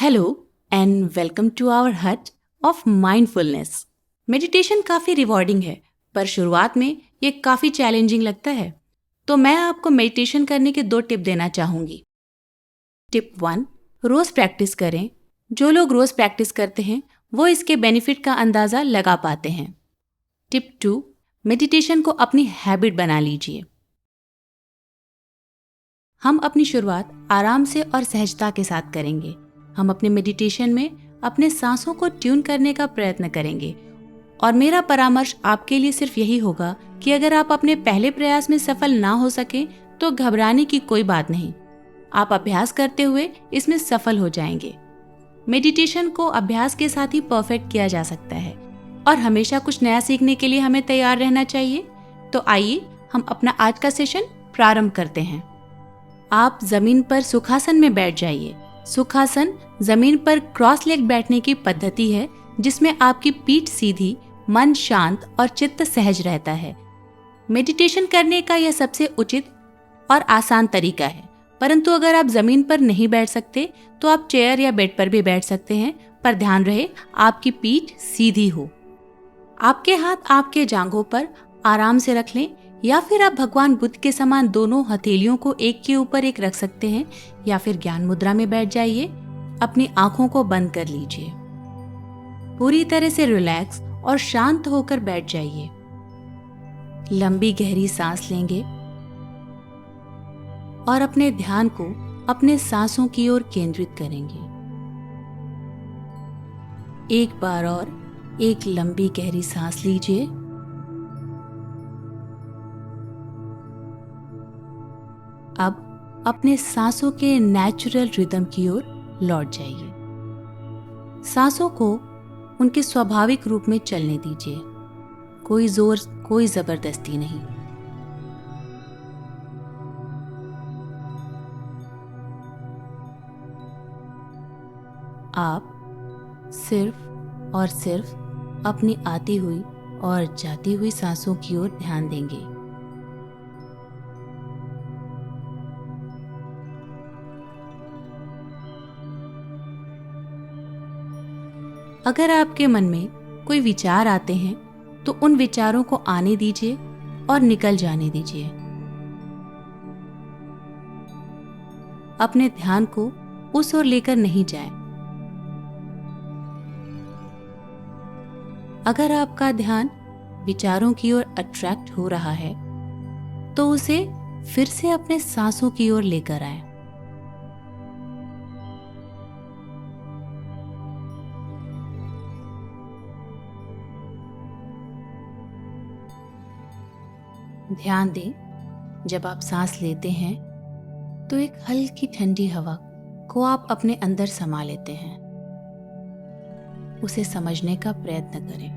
Hello and welcome to our hut of mindfulness. Meditation काफ़ी rewarding है, पर शुरुआत में ये काफ़ी चैलेंजिंग लगता है। तो मैं आपको मेडिटेशन करने के 2 टिप देना चाहूँगी। टिप 1, रोज़ प्रैक्टिस करें। जो लोग रोज़ प्रैक्टिस करते हैं वो इसके बेनिफिट का अंदाज़ा लगा पाते हैं। टिप 2, मेडिटेशन को अपनी हैबिट बना लीजिए। हम अपनी शुरुआत आराम से और सहजता के साथ करेंगे। हम अपने मेडिटेशन में अपने सांसों को ट्यून करने का प्रयत्न करेंगे और मेरा परामर्श आपके लिए सिर्फ यही होगा कि अगर आप अपने पहले प्रयास में सफल ना हो सके तो घबराने की कोई बात नहीं। आप अभ्यास करते हुए इसमें सफल हो जाएंगे। मेडिटेशन को अभ्यास के साथ ही परफेक्ट किया जा सकता है और हमेशा कुछ नया सीखने के लिए हमें तैयार रहना चाहिए। तो आइए हम अपना आज का सेशन प्रारंभ करते हैं। आप जमीन पर सुखासन में बैठ जाइए। सुखासन जमीन पर क्रॉस लेग बैठने की पद्धति है जिसमें आपकी पीठ सीधी, मन शांत और चित्त सहज रहता है। मेडिटेशन करने का यह सबसे उचित और आसान तरीका है, परंतु अगर आप जमीन पर नहीं बैठ सकते तो आप चेयर या बेड पर भी बैठ सकते हैं, पर ध्यान रहे आपकी पीठ सीधी हो। आपके हाथ आपके जांघों पर आराम से रख लें या फिर आप भगवान बुद्ध के समान दोनों हथेलियों को एक के ऊपर एक रख सकते हैं या फिर ज्ञान मुद्रा में बैठ जाइए। अपनी आंखों को बंद कर लीजिए। पूरी तरह से रिलैक्स और शांत होकर बैठ जाइए। लंबी गहरी सांस लेंगे और अपने ध्यान को अपने सांसों की ओर केंद्रित करेंगे। एक बार और एक लंबी गहरी सांस लीजिए। अब अपने सांसों के नेचुरल रिदम की ओर लौट जाइए। सांसों को उनके स्वाभाविक रूप में चलने दीजिए। कोई जोर, कोई जबरदस्ती नहीं। आप सिर्फ और सिर्फ अपनी आती हुई और जाती हुई सांसों की ओर ध्यान देंगे। अगर आपके मन में कोई विचार आते हैं तो उन विचारों को आने दीजिए और निकल जाने दीजिए। अपने ध्यान को उस ओर लेकर नहीं जाएं। अगर आपका ध्यान विचारों की ओर अट्रैक्ट हो रहा है तो उसे फिर से अपने सांसों की ओर लेकर आएं। ध्यान दें, जब आप सांस लेते हैं तो एक हल्की ठंडी हवा को आप अपने अंदर समा लेते हैं। उसे समझने का प्रयत्न करें।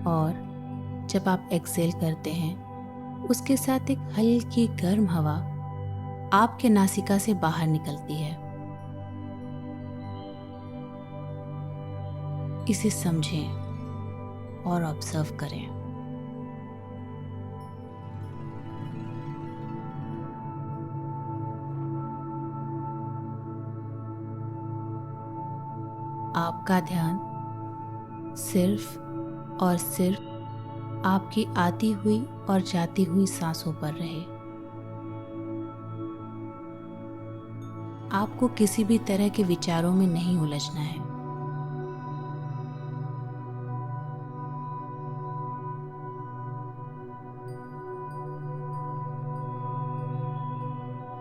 और जब आप एक्सेल करते हैं उसके साथ एक हल्की गर्म हवा आपके नासिका से बाहर निकलती है। इसे समझें और ऑब्जर्व करें। आपका ध्यान सिर्फ और सिर्फ आपकी आती हुई और जाती हुई सांसों पर रहे। आपको किसी भी तरह के विचारों में नहीं उलझना है।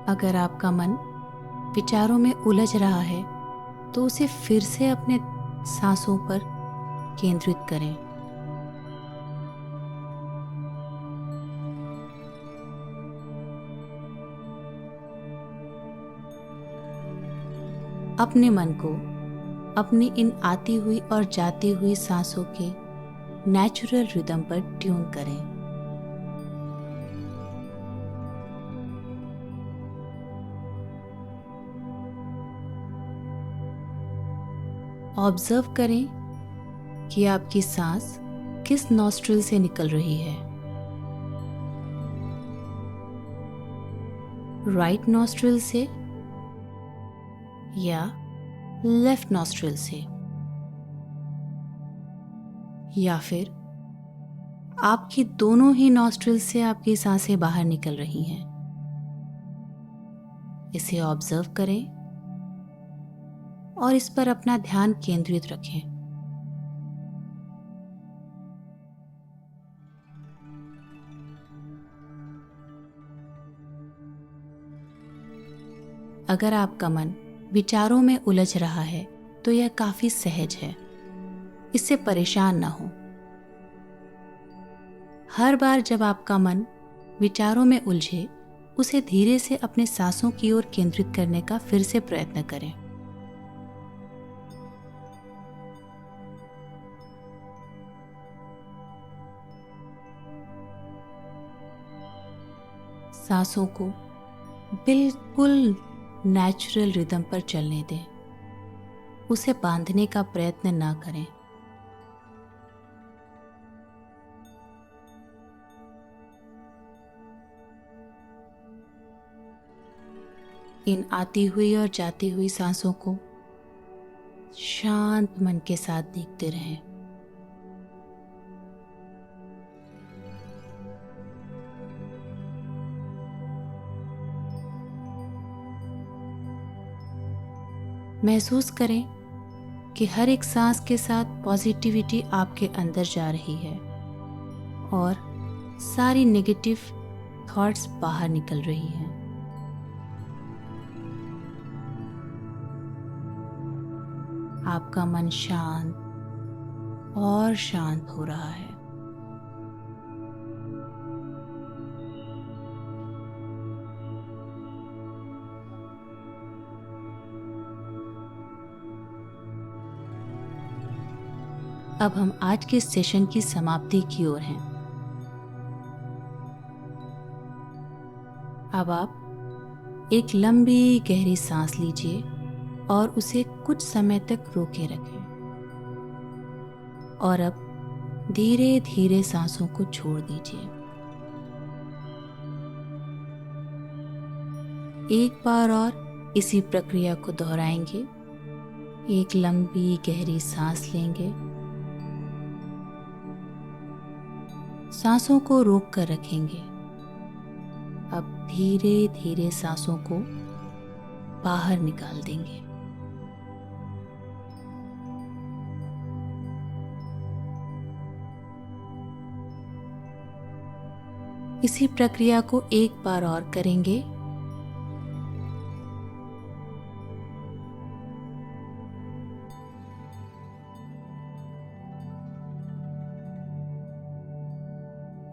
अगर आपका मन विचारों में उलझ रहा है तो उसे फिर से अपने सांसों पर केंद्रित करें। अपने मन को अपनी इन आती हुई और जाती हुई सांसों के नेचुरल रिदम पर ट्यून करें। ऑब्जर्व करें कि आपकी सांस किस नॉस्ट्रिल से निकल रही है, राइट नॉस्ट्रिल से या लेफ्ट नॉस्ट्रिल से, या फिर आपकी दोनों ही नॉस्ट्रिल से आपकी सांसें बाहर निकल रही हैं। इसे ऑब्जर्व करें और इस पर अपना ध्यान केंद्रित रखें। अगर आपका मन विचारों में उलझ रहा है तो यह काफी सहज है, इससे परेशान न हो। हर बार जब आपका मन विचारों में उलझे, उसे धीरे से अपने सांसों की ओर केंद्रित करने का फिर से प्रयत्न करें। सांसों को बिल्कुल नेचुरल रिदम पर चलने दें, उसे बांधने का प्रयत्न ना करें। इन आती हुई और जाती हुई सांसों को शांत मन के साथ देखते रहें। महसूस करें कि हर एक सांस के साथ पॉजिटिविटी आपके अंदर जा रही है और सारी नेगेटिव थॉट्स बाहर निकल रही हैं। आपका मन शांत और शांत हो रहा है। अब हम आज के सेशन की समाप्ति की ओर हैं। अब आप एक लंबी गहरी सांस लीजिए और उसे कुछ समय तक रोके रखें और अब धीरे धीरे सांसों को छोड़ दीजिए। एक बार और इसी प्रक्रिया को दोहराएंगे। एक लंबी गहरी सांस लेंगे, सांसों को रोक कर रखेंगे। अब धीरे धीरे सांसों को बाहर निकाल देंगे। इसी प्रक्रिया को एक बार और करेंगे।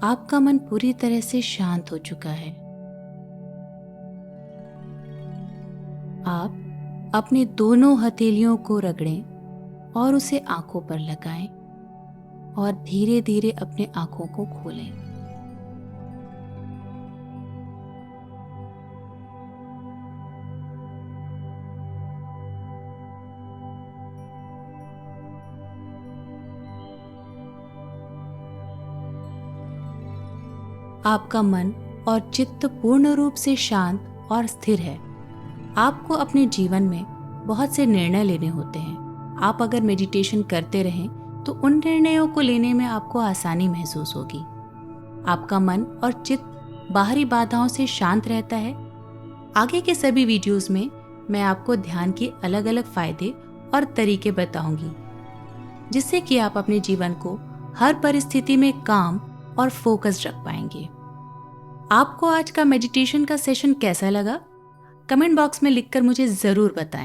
आपका मन पूरी तरह से शांत हो चुका है। आप अपनी दोनों हथेलियों को रगड़ें और उसे आंखों पर लगाएं और धीरे धीरे अपने आंखों को खोलें। आपका मन और चित्त पूर्ण रूप से शांत और स्थिर है। आपको अपने जीवन में बहुत से निर्णय लेने होते हैं। आप अगर मेडिटेशन करते रहें तो उन निर्णयों को लेने में आपको आसानी महसूस होगी। आपका मन और चित्त बाहरी बाधाओं से शांत रहता है। आगे के सभी वीडियोस में मैं आपको ध्यान के अलग अलग फायदे और तरीके बताऊंगी, जिससे कि आप अपने जीवन को हर परिस्थिति में काम और फोकस रख पाएंगे। आपको आज का मेडिटेशन का सेशन कैसा लगा? कमेंट बॉक्स में लिखकर मुझे ज़रूर बताएं।